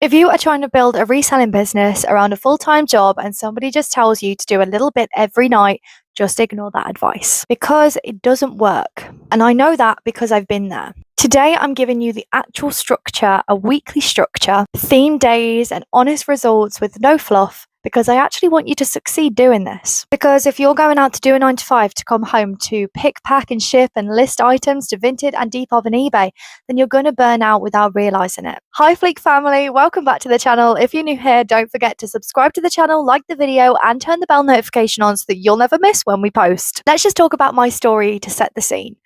If you are trying to build a reselling business around a full-time job and somebody just tells you to do a little bit every night, just ignore that advice because it doesn't work. And I know that because I've been there. Today, I'm giving you the actual structure, a weekly structure, theme days, and honest results with no fluff, because I actually want you to succeed doing this. Because if you're going out to do a 9 to 5 to come home to pick, pack, and ship and list items to Vinted and Depop and eBay, then you're going to burn out without realizing it. Hi Fleek family, welcome back to the channel. If you're new here, don't forget to subscribe to the channel, like the video, and turn the bell notification on so that you'll never miss when we post. Let's just talk about my story to set the scene.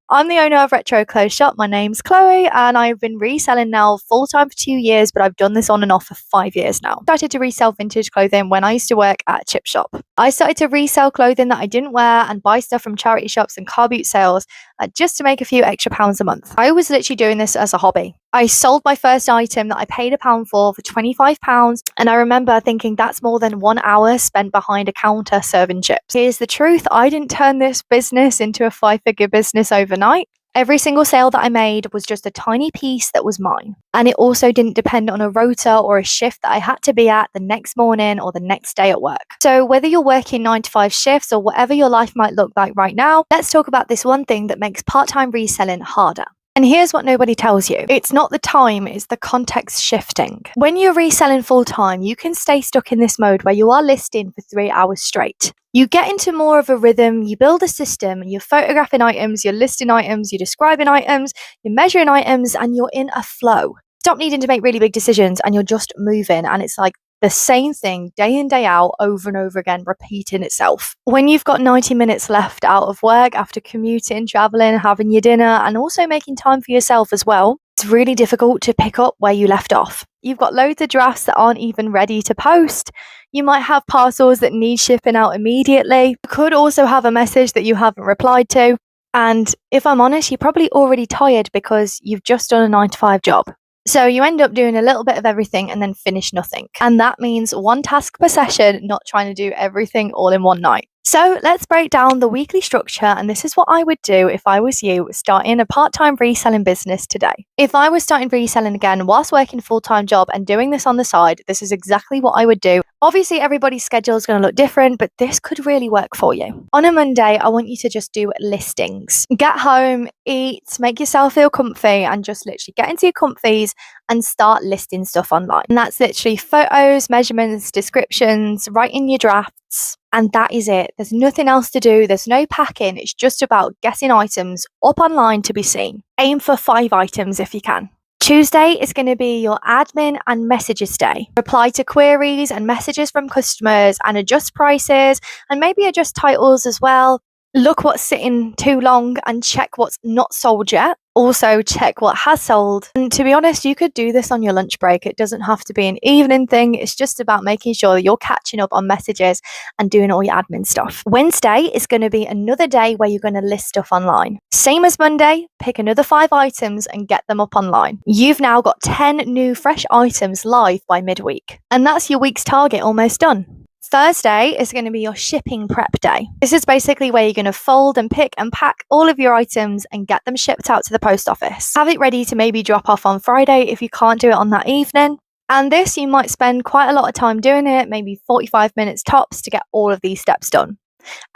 I'm the owner of Retro Clothes Shop. My name's Chloe and I've been reselling now full-time for 2 years, but I've done this on and off for 5 years now. I started to resell vintage clothing when I used to work at a chip shop. I started to resell clothing that I didn't wear and buy stuff from charity shops and car boot sales just to make a few extra pounds a month. I was literally doing this as a hobby. I sold my first item that I paid £1 for £25, and I remember thinking that's more than 1 hour spent behind a counter serving chips. Here's the truth, I didn't turn this business into a 5-figure business overnight. Every single sale that I made was just a tiny piece that was mine. And it also didn't depend on a rota or a shift that I had to be at the next morning or the next day at work. So whether you're working 9 to 5 shifts or whatever your life might look like right now, let's talk about this one thing that makes part-time reselling harder. And here's what nobody tells you. It's not the time, it's the context shifting. When you're reselling full time, you can stay stuck in this mode where you are listing for 3 hours straight. You get into more of a rhythm, you build a system, you're photographing items, you're listing items, you're describing items, you're measuring items, and you're in a flow. Stop needing to make really big decisions and you're just moving, and it's like the same thing day in, day out, over and over again, repeating itself. When you've got 90 minutes left out of work after commuting, traveling, having your dinner, and also making time for yourself as well, it's really difficult to pick up where you left off. You've got loads of drafts that aren't even ready to post. You might have parcels that need shipping out immediately. You could also have a message that you haven't replied to. And if I'm honest, you're probably already tired because you've just done a 9 to 5 job. So you end up doing a little bit of everything and then finish nothing. And that means 1 task per session, not trying to do everything all in one night. So let's break down the weekly structure, and this is what I would do if I was you starting a part-time reselling business today. If I was starting reselling again whilst working a full-time job and doing this on the side, this is exactly what I would do. Obviously, everybody's schedule is going to look different, but this could really work for you. On a Monday, I want you to just do listings. Get home, eat, make yourself feel comfy, and just literally get into your comfies and start listing stuff online. And that's literally photos, measurements, descriptions, writing your drafts, and that is it. There's nothing else to do. There's no packing. It's just about getting items up online to be seen. Aim for 5 items if you can. Tuesday is going to be your admin and messages day. Reply to queries and messages from customers and adjust prices and maybe adjust titles as well. Look what's sitting too long and check what's not sold yet. Also check what has sold. And to be honest, you could do this on your lunch break. It doesn't have to be an evening thing. It's just about making sure that you're catching up on messages and doing all your admin stuff. Wednesday is going to be another day where you're going to list stuff online. Same as Monday, pick another 5 items and get them up online. You've now got 10 new fresh items live by midweek. And that's your week's target almost done. Thursday is going to be your shipping prep day. This is basically where you're going to fold and pick and pack all of your items and get them shipped out to the post office. Have it ready to maybe drop off on Friday if you can't do it on that evening. And this, you might spend quite a lot of time doing it, maybe 45 minutes tops to get all of these steps done.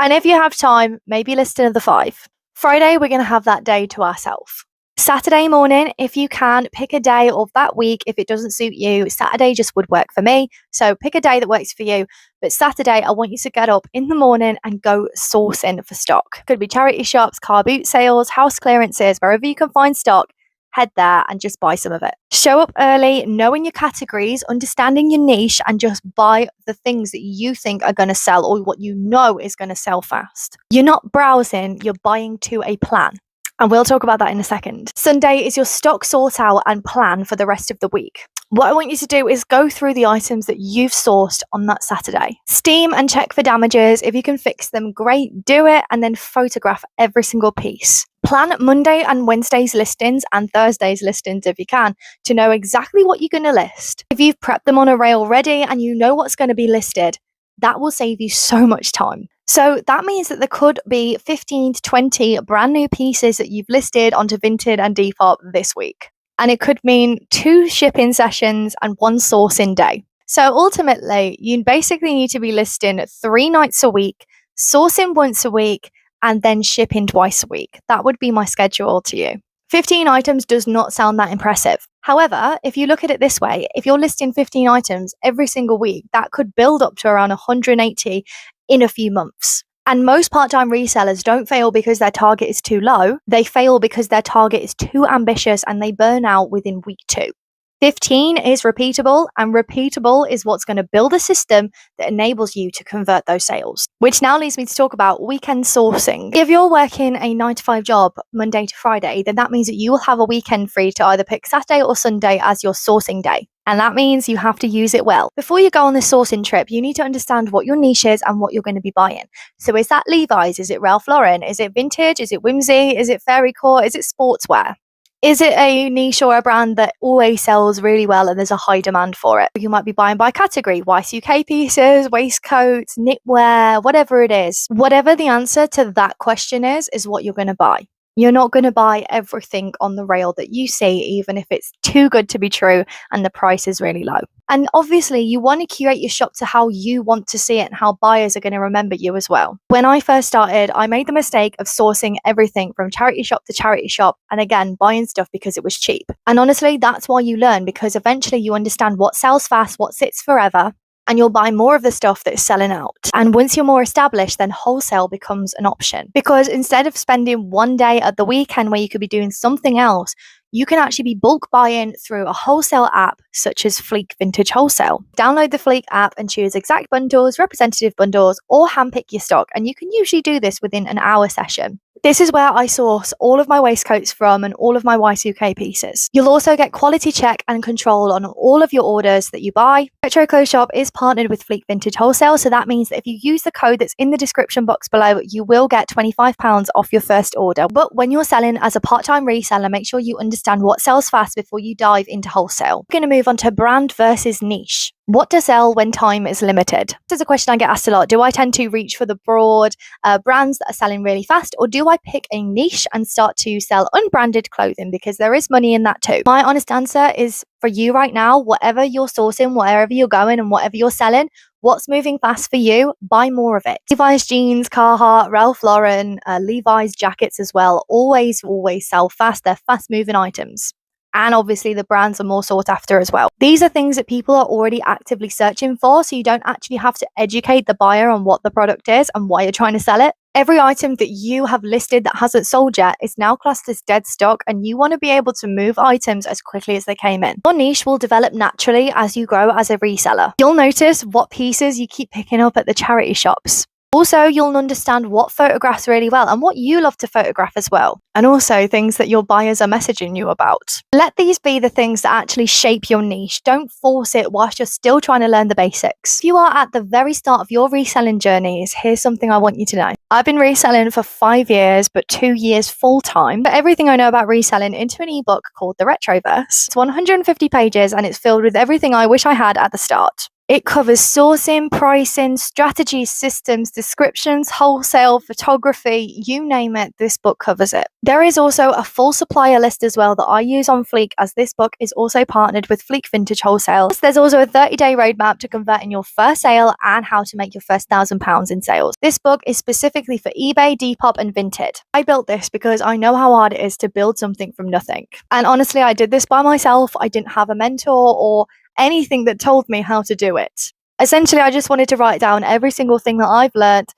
And if you have time, maybe list another 5. Friday, we're going to have that day to ourselves. Saturday morning, if you can, pick a day of that week. If it doesn't suit you, Saturday just would work for me. So pick a day that works for you. But Saturday, I want you to get up in the morning and go sourcing for stock. Could be charity shops, car boot sales, house clearances, wherever you can find stock. Head there and just buy some of it. Show up early, knowing your categories, understanding your niche, and just buy the things that you think are going to sell or what you know is going to sell fast. You're not browsing, you're buying to a plan. And we'll talk about that in a second. Sunday is your stock sort out and plan for the rest of the week. What I want you to do is go through the items that you've sourced on that Saturday. Steam and check for damages. If you can fix them, great, do it, and then photograph every single piece. Plan Monday and Wednesday's listings and Thursday's listings if you can, to know exactly what you're going to list. If you've prepped them on array already and you know what's going to be listed, that will save you so much time. So that means that there could be 15 to 20 brand new pieces that you've listed onto Vinted and Depop this week. And it could mean 2 shipping sessions and 1 sourcing day. So ultimately, you basically need to be listing 3 nights a week, sourcing once a week, and then shipping twice a week. That would be my schedule to you. 15 items does not sound that impressive. However, if you look at it this way, if you're listing 15 items every single week, that could build up to around 180 in a few months. And most part-time resellers don't fail because their target is too low. They fail because their target is too ambitious and they burn out within week 2. 15 is repeatable, and repeatable is what's going to build a system that enables you to convert those sales. Which now leads me to talk about weekend sourcing. If you're working a 9-to-5 job Monday to Friday, then that means that you will have a weekend free to either pick Saturday or Sunday as your sourcing day. And that means you have to use it well. Before you go on this sourcing trip, you need to understand what your niche is and what you're going to be buying. So is that Levi's? Is it Ralph Lauren? Is it vintage? Is it whimsy? Is it fairy core? Is it sportswear? Is it a niche or a brand that always sells really well and there's a high demand for it? You might be buying by category, Y2K pieces, waistcoats, knitwear, whatever it is. Whatever the answer to that question is what you're going to buy. You're not going to buy everything on the rail that you see, even if it's too good to be true and the price is really low. And obviously, you want to curate your shop to how you want to see it and how buyers are going to remember you as well. When I first started, I made the mistake of sourcing everything from charity shop to charity shop, and again, buying stuff because it was cheap. And honestly, that's why you learn, because eventually you understand what sells fast, what sits forever, and you'll buy more of the stuff that is selling out. And once you're more established, then wholesale becomes an option. Because instead of spending one day at the weekend where you could be doing something else, you can actually be bulk buying through a wholesale app such as Fleek Vintage Wholesale. Download the Fleek app and choose exact bundles, representative bundles, or handpick your stock. And you can usually do this within an hour session. This is where I source all of my waistcoats from and all of my Y2K pieces. You'll also get quality check and control on all of your orders that you buy. Retro Clothes Shop is partnered with Fleek Vintage Wholesale, so that means that if you use the code that's in the description box below, you will get £25 off your first order. But when you're selling as a part-time reseller, make sure you understand what sells fast before you dive into wholesale. We're going to move on to brand versus niche. What to sell when time is limited? This is a question I get asked a lot. Do I tend to reach for the broad brands that are selling really fast, or do I pick a niche and start to sell unbranded clothing, because there is money in that too? My honest answer is, for you right now, whatever you're sourcing, wherever you're going and whatever you're selling, what's moving fast for you, buy more of it. Levi's jeans, Carhartt, Ralph Lauren, Levi's jackets as well, always sell fast. They're fast moving items. And obviously the brands are more sought after as well. These are things that people are already actively searching for, so you don't actually have to educate the buyer on what the product is and why you're trying to sell it. Every item that you have listed that hasn't sold yet is now classed as dead stock, and you want to be able to move items as quickly as they came in. Your niche will develop naturally as you grow as a reseller. You'll notice what pieces you keep picking up at the charity shops. Also, you'll understand what photographs really well and what you love to photograph as well. And also things that your buyers are messaging you about. Let these be the things that actually shape your niche. Don't force it whilst you're still trying to learn the basics. If you are at the very start of your reselling journeys, here's something I want you to know. I've been reselling for 5 years, but 2 years full time. Put everything I know about reselling into an ebook called The Retroverse. It's 150 pages and it's filled with everything I wish I had at the start. It covers sourcing, pricing, strategies, systems, descriptions, wholesale, photography, you name it, this book covers it. There is also a full supplier list as well that I use on Fleek, as this book is also partnered with Fleek Vintage Wholesale. There's also a 30-day roadmap to converting your first sale and how to make your first £1,000 in sales. This book is specifically for eBay, Depop and Vinted. I built this because I know how hard it is to build something from nothing. And honestly, I did this by myself. I didn't have a mentor or anything that told me how to do it. Essentially, I just wanted to write down every single thing that I've learned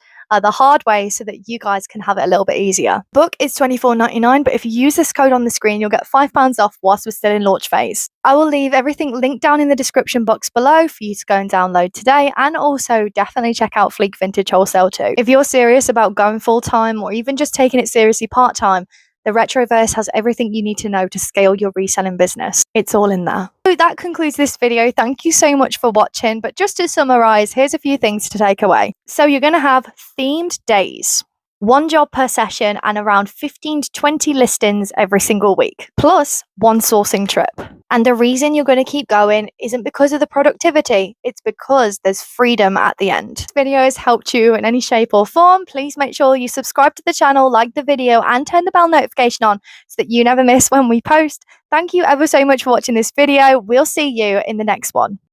the hard way so that you guys can have it a little bit easier. Book is $24.99, but if you use this code on the screen, you'll get £5 off whilst we're still in launch phase. I will leave everything linked down in the description box below for you to go and download today, and also definitely check out Fleek Vintage Wholesale too. If you're serious about going full-time or even just taking it seriously part-time, the Retroverse has everything you need to know to scale your reselling business. It's all in there. So that concludes this video. Thank you so much for watching. But just to summarize, here's a few things to take away. So you're going to have themed days. one job per session, and around 15 to 20 listings every single week, plus one sourcing trip. And the reason you're going to keep going isn't because of the productivity, it's because there's freedom at the end. If this video has helped you in any shape or form, please make sure you subscribe to the channel, like the video, and turn the bell notification on so that you never miss when we post. Thank you ever so much for watching this video. We'll see you in the next one.